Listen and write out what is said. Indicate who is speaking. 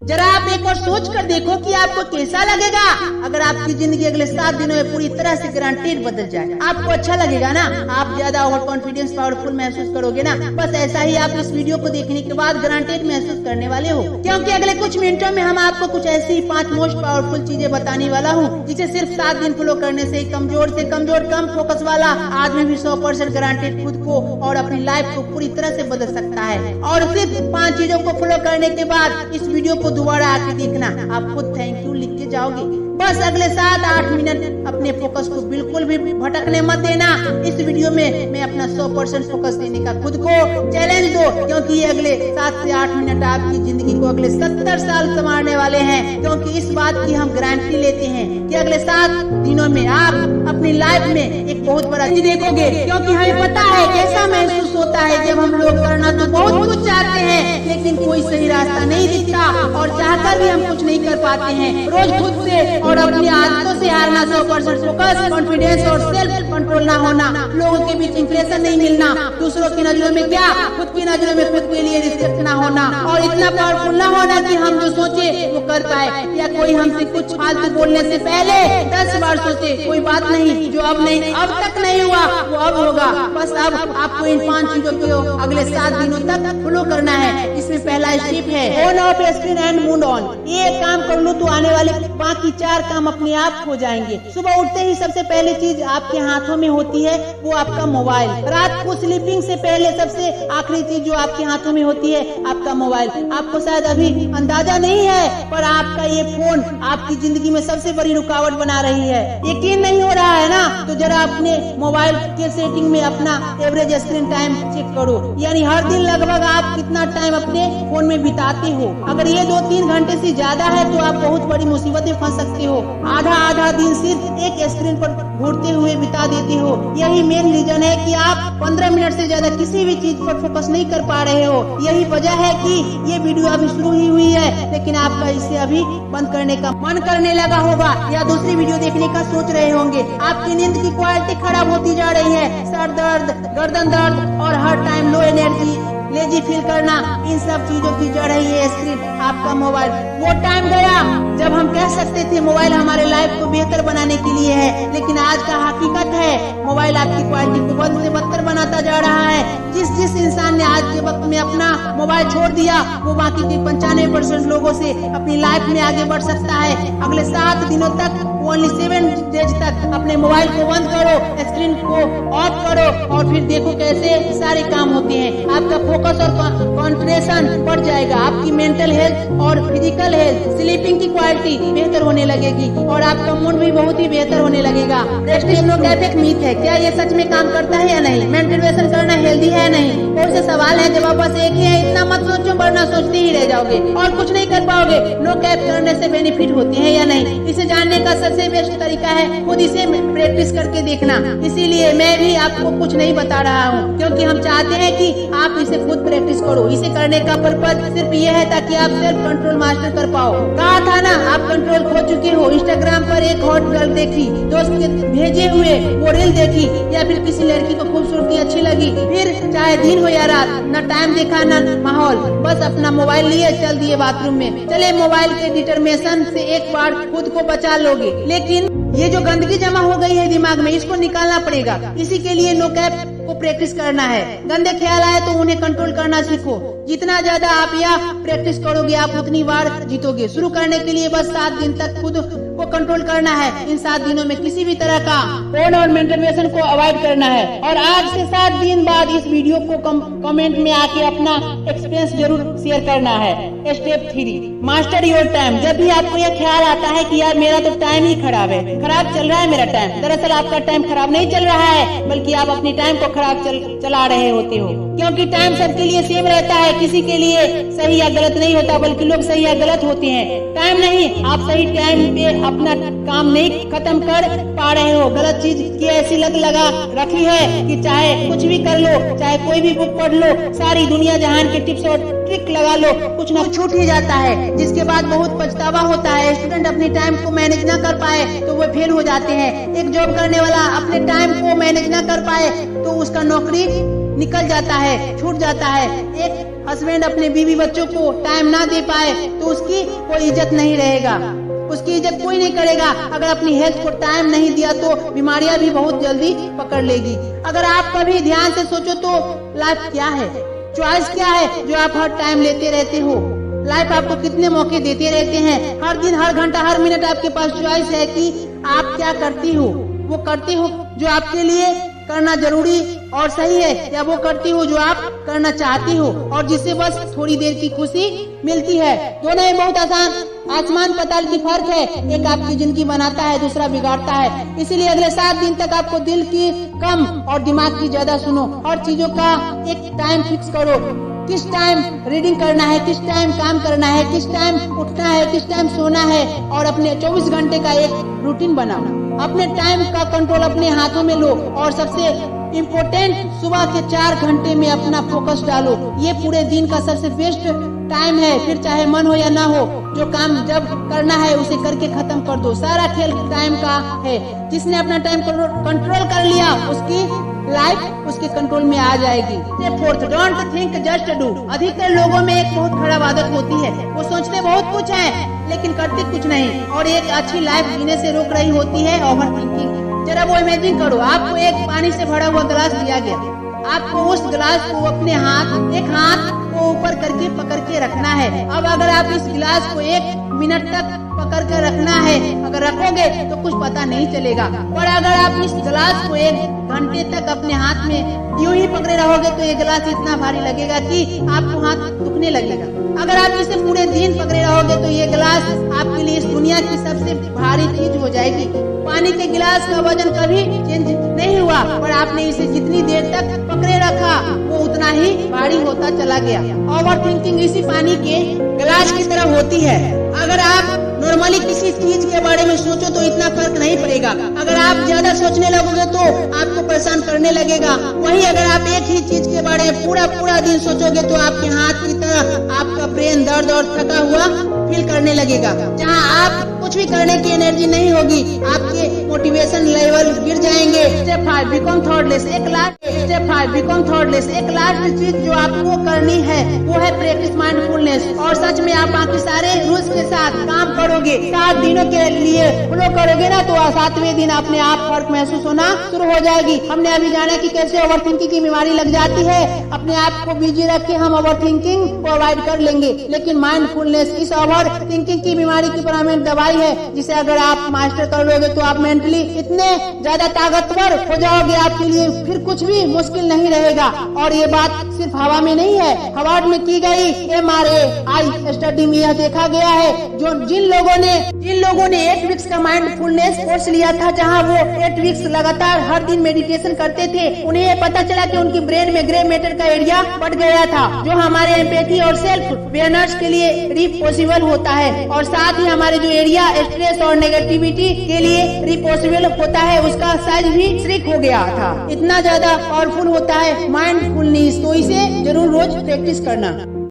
Speaker 1: जरा आप एक और सोच कर देखो कि आपको कैसा लगेगा अगर आपकी जिंदगी अगले 7 दिनों में पूरी तरह से गारंटीड बदल जाए। आपको अच्छा लगेगा ना? आप ज्यादा ओवर कॉन्फिडेंस पावरफुल महसूस करोगे ना? बस ऐसा ही आप इस वीडियो को देखने के बाद गारंटीड महसूस करने वाले हो, क्योंकि अगले कुछ मिनटों में हम आपको कुछ ऐसी 5 मोस्ट पावरफुल चीजें बताने वाला हूँ जिसे सिर्फ 7 दिन फॉलो करने से कमजोर से कमजोर कम फोकस वाला आदमी भी 100% गारंटीड खुद को और अपनी लाइफ को पूरी तरह से बदल सकता है। और सिर्फ 5 चीजों को फॉलो करने के बाद इस वीडियो को दोबारा आके देखना, आप खुद थैंक यू लिख के जाओगे। बस अगले 7-8 मिनट अपने फोकस को बिल्कुल भी भटकने मत देना। इस वीडियो में मैं अपना 100% फोकस देने का खुद को चैलेंज दो, क्योंकि ये अगले 7 से 8 मिनट आपकी जिंदगी को अगले 70 साल संवारने वाले हैं। क्योंकि इस बात की हम गारंटी लेते हैं कि अगले 7 दिनों में आप अपनी लाइफ में एक बहुत बड़ा चीज देखोगे, क्योंकि हमें पता है कैसा महसूस होता है जब हम लोग करना तो बहुत कुछ चाहते हैं लेकिन कोई सही रास्ता नहीं दिखता और चाहकर भी हम कुछ नहीं कर पाते हैं। रोज खुद से और अपनी आदतों से हारना, 100% फोकस, कॉन्फिडेंस और सेल्फ कंट्रोल ना होना, लोगों के बीच इंप्रेशन नहीं मिलना, दूसरों की नजरों में क्या खुद की नजरों में खुद के लिए रिस्पेक्ट ना होना और इतना पावरफुल ना होना कि हम जो सोचे वो कर पाए, या कोई हमसे कुछ फालतू बोलने से पहले 10 बार सोचे कोई बात नहीं, जो अब नहीं अब तक नहीं हुआ वो अब होगा। बस अब आपको इन 5 चीजों को अगले 7 दिनों तक फॉलो करना है। इसमें पहला स्टेप है on off screen and mood on. ये काम कर लो तो आने वाले बाकी 4 काम अपने आप हो जाएंगे। सुबह उठते ही सबसे पहली चीज आपके हाथों में होती है वो आपका मोबाइल। रात को स्लीपिंग से पहले सबसे आखिरी चीज जो आपके हाथों में होती है आपका मोबाइल। आपको शायद अभी अंदाजा नहीं है पर आपका ये फोन आपकी जिंदगी में सबसे बड़ी रुकावट बना रही है। यकीन नहीं हो रहा है ना? तो जरा अपने मोबाइल के सेटिंग में अपना एवरेज स्क्रीन टाइम चेक करो, यानी हर दिन लगभग आप कितना टाइम अपने फोन में बिताते हो। अगर ये 2-3 घंटे से ज्यादा है तो आप बहुत बड़ी मुसीबत में फंस सकते हो। आधा दिन सिर्फ एक स्क्रीन पर घूरते हुए बिता देते हो। यही मेन रीजन है कि आप 15 मिनट से ज्यादा किसी भी चीज पर फोकस नहीं कर पा रहे हो। यही वजह है कि ये वीडियो अभी शुरू ही हुई है लेकिन आपका इसे अभी बंद करने का मन करने लगा होगा या दूसरी वीडियो देखने का सोच रहे होंगे। आपकी नींद की क्वालिटी खराब होती जा रही है। सर दर्द, गर्दन दर्द और हर time low energy, lazy feel करना, इन सब चीजों की जड़ है ये स्क्रीन, आपका मोबाइल। वो टाइम गया जब हम कह सकते थे मोबाइल हमारे लाइफ को बेहतर बनाने के लिए है, लेकिन आज का हकीकत है मोबाइल आपकी क्वालिटी को बद से बदतर बनाता जा रहा है। जिस इंसान ने आज के वक्त में अपना मोबाइल छोड़ दिया वो बाकी के 95% लोगों से अपनी लाइफ में आगे बढ़ सकता है। अगले 7 दिनों तक, ओनली 7 डेज तक अपने मोबाइल को बंद करो, स्क्रीन को ऑफ करो और फिर देखो कैसे सारे काम होते हैं। आपका फोकस और कॉन्सेंट्रेशन बढ़ जाएगा, आपकी मेंटल हेल्थ और फिजिकल हेल्थ, स्लीपिंग की क्वालिटी बेहतर होने लगेगी और आपका मूड भी बहुत ही बेहतर होने लगेगा। Rest is no cafe myth है, क्या ये सच में काम करता है या नहीं? मेडिटेशन करना हेल्दी है या नहीं? बहुत से सवाल है, जवाब बस एक ही है, इतना मत सोचो वरना सोचते ही रह जाओगे और कुछ नहीं कर पाओगे। नो कैप करने से बेनिफिट होते हैं या नहीं, इसे जानने का सबसे बेस्ट तरीका है खुद इसे प्रैक्टिस करके देखना। इसीलिए मैं भी आपको कुछ नहीं बता रहा हूँ, क्योंकि हम चाहते हैं कि आप इसे खुद प्रैक्टिस करो। इसे करने का पर्पज सिर्फ ये है ताकि आप सेल्फ कंट्रोल मास्टर कर पाओ। कहा था ना, आप कंट्रोल खो चुके हो। इंस्टाग्राम पर एक हॉट गर्ल देखी, दोस्त के भेजे हुए वो रील देखी, या फिर किसी लड़की को खूबसूरती अच्छी लगी, फिर चाहे दिन हो या रात, न टाइम देखा न माहौल, बस अपना मोबाइल लिए चल दिए बाथरूम में। चले मोबाइल के डिटरमिनेशन से एक बार खुद को बचा लोगे, लेकिन ये जो गंदगी जमा हो गई है दिमाग में इसको निकालना पड़ेगा। इसी के लिए नो कैप को प्रैक्टिस करना है। गंदे ख्याल आए तो उन्हें कंट्रोल करना सीखो। जितना ज्यादा आप यह प्रैक्टिस करोगे आप उतनी बार जीतोगे। शुरू करने के लिए बस 7 दिन तक खुद को कंट्रोल करना है। इन 7 दिनों में किसी भी तरह का फोन और मेंटल को अवॉइड करना है। और आज से 7 दिन बाद इस वीडियो को कमेंट में आके अपना एक्सपीरियंस जरूर शेयर करना है। Step 3, master your time. जब भी आपको यह ख्याल आता है कि यार मेरा तो टाइम ही खराब है, खराब चल रहा है मेरा टाइम, दरअसल आपका टाइम खराब नहीं चल रहा है बल्कि आप अपनी टाइम को खराब चला रहे होते हो। क्योंकि टाइम सबके लिए सेम रहता है, किसी के लिए सही या गलत नहीं होता बल्कि लोग सही या गलत होते हैं। टाइम नहीं, आप सही टाइम पे अपना काम नहीं खत्म कर पा रहे हो। गलत चीज की ऐसी लत लगा रखी है कि चाहे कुछ भी कर लो, चाहे कोई भी बुक पढ़ लो, सारी दुनिया जहान के टिप्स और ट्रिक लगा लो, कुछ न छूट ही जाता है, जिसके बाद बहुत पछतावा होता है। स्टूडेंट अपनी टाइम को मैनेज न कर पाए तो वो फेल हो जाते हैं। एक जॉब करने वाला अपने टाइम को मैनेज न कर पाए तो उसका नौकरी निकल जाता है, छूट जाता है। एक हस्बैंड अपने बीवी बच्चों को टाइम ना दे पाए तो उसकी कोई इज्जत नहीं रहेगा, उसकी इज्जत कोई नहीं करेगा। अगर अपनी हेल्थ को टाइम नहीं दिया तो बीमारियां भी बहुत जल्दी पकड़ लेगी। अगर आप कभी ध्यान से सोचो तो लाइफ क्या है, चॉइस क्या है जो आप हर टाइम लेते रहते हो। लाइफ आपको कितने मौके देते रहते हैं, हर दिन हर घंटा हर मिनट आपके पास चॉइस है कि आप क्या करती हो। वो करती हो जो आपके लिए करना जरूरी और सही है, या वो करती हो जो आप करना चाहती हो और जिससे बस थोड़ी देर की खुशी मिलती है। दोनों में बहुत आसमान पाताल की फर्क है। एक आपकी जिंदगी बनाता है, दूसरा बिगाड़ता है। इसीलिए अगले 7 दिन तक आपको दिल की कम और दिमाग की ज्यादा सुनो। हर चीजों का एक टाइम फिक्स करो, किस टाइम रीडिंग करना है, किस टाइम काम करना है, किस टाइम उठना है, किस टाइम सोना है, और अपने 24 घंटे का एक रूटीन बनाओ। अपने टाइम का कंट्रोल अपने हाथों में लो और सबसे इम्पोर्टेंट सुबह के 4 घंटे में अपना फोकस डालो। ये पूरे दिन का सबसे बेस्ट टाइम है। फिर चाहे मन हो या ना हो, जो काम जब करना है उसे करके खत्म कर दो। सारा खेल टाइम का है। जिसने अपना टाइम कंट्रोल कर लिया उसकी लाइफ उसके कंट्रोल में आ जाएगी। Fourth, don't think just do. अधिकतर लोगों में एक बहुत खराब आदत होती है, वो सोचते बहुत कुछ है लेकिन करते कुछ नहीं, और एक अच्छी लाइफ जीने से रोक रही होती है ओवर थिंकिंग। जरा वो इमेजिन करो, आपको एक पानी से भरा हुआ गिलास दिया गया, आपको उस गिलास को अपने एक हाथ को ऊपर करके पकड़ के रखना है। अब अगर आप इस गिलास को 1 मिनट तक पकड़ कर रखना है, अगर रखोगे तो कुछ पता नहीं चलेगा, और अगर आप इस गिलास को 1 घंटे तक अपने हाथ में यूं ही पकड़े रहोगे तो ये गिलास इतना भारी लगेगा कि आपको हाथ दुखने लगेगा। अगर आप इसे पूरे दिन पकड़े रहोगे तो ये गिलास आपके लिए इस दुनिया की सबसे भारी चीज हो जाएगी। पानी के गिलास का वजन कभी चेंज नहीं हुआ, पर आपने इसे जितनी देर तक पकड़े रखा वो उतना ही भारी होता चला गया। ओवर थिंकिंग इसी पानी के गिलास की तरह होती है। अगर आप नॉर्मली किसी चीज के बारे में सोचो तो इतना फर्क नहीं पड़ेगा, अगर आप ज्यादा सोचने लगोगे तो आपको परेशान करने लगेगा। वहीं अगर आप एक ही चीज के बारे में पूरा दिन सोचोगे तो आपके हाथ की तरह आपका ब्रेन दर्द और थका हुआ फील करने लगेगा। जहां आप कुछ भी करने की एनर्जी नहीं होगी, आपके मोटिवेशन लेवल गिर जाएंगे। Step 5, become thoughtless. एक लास्ट चीज जो आपको करनी है वो है प्रैक्टिस माइंडफुलनेस। और सच में आप बाकी सारे रूल्स के साथ काम करोगे, 7 दिनों के लिए फॉलो करोगे ना, तो 7वें दिन अपने आप फर्क महसूस होना शुरू हो जाएगी। हमने अभी जाना कि कैसे ओवर थिंकिंग की बीमारी लग जाती है। अपने आप को बिजी रख के हम ओवर थिंकिंग को अवॉइड कर लेंगे, लेकिन माइंडफुलनेस इस ओवर थिंकिंग की बीमारी की परमानेंट दवाई है, जिसे अगर आप मास्टर कर लोगे तो आप मेंटली इतने ज्यादा ताकतवर हो जाओगे, आपके लिए फिर कुछ भी मुश्किल नहीं रहेगा। और ये बात सिर्फ हवा में नहीं है, हार्वर्ड में की गई MRI स्टडी में यह देखा गया है, जिन लोगों ने 8 वीक्स का माइंडफुलनेस कोर्स लिया था, जहां वो 8 वीक्स लगातार हर दिन मेडिटेशन करते थे, उन्हें ये पता चला कि उनकी ब्रेन में ग्रे मैटर का एरिया बढ़ गया था, जो हमारे एम्पैथी और सेल्फ अवेयरनेस के लिए रिपोसिबल होता है, और साथ ही हमारे जो एरिया स्ट्रेस और नेगेटिविटी के लिए रिपोसिबल होता है उसका साइज भी श्रिंक हो गया था। इतना ज्यादा पावरफुल होता है माइंडफुलनेस, तो इसे जरूर रोज प्रैक्टिस करना।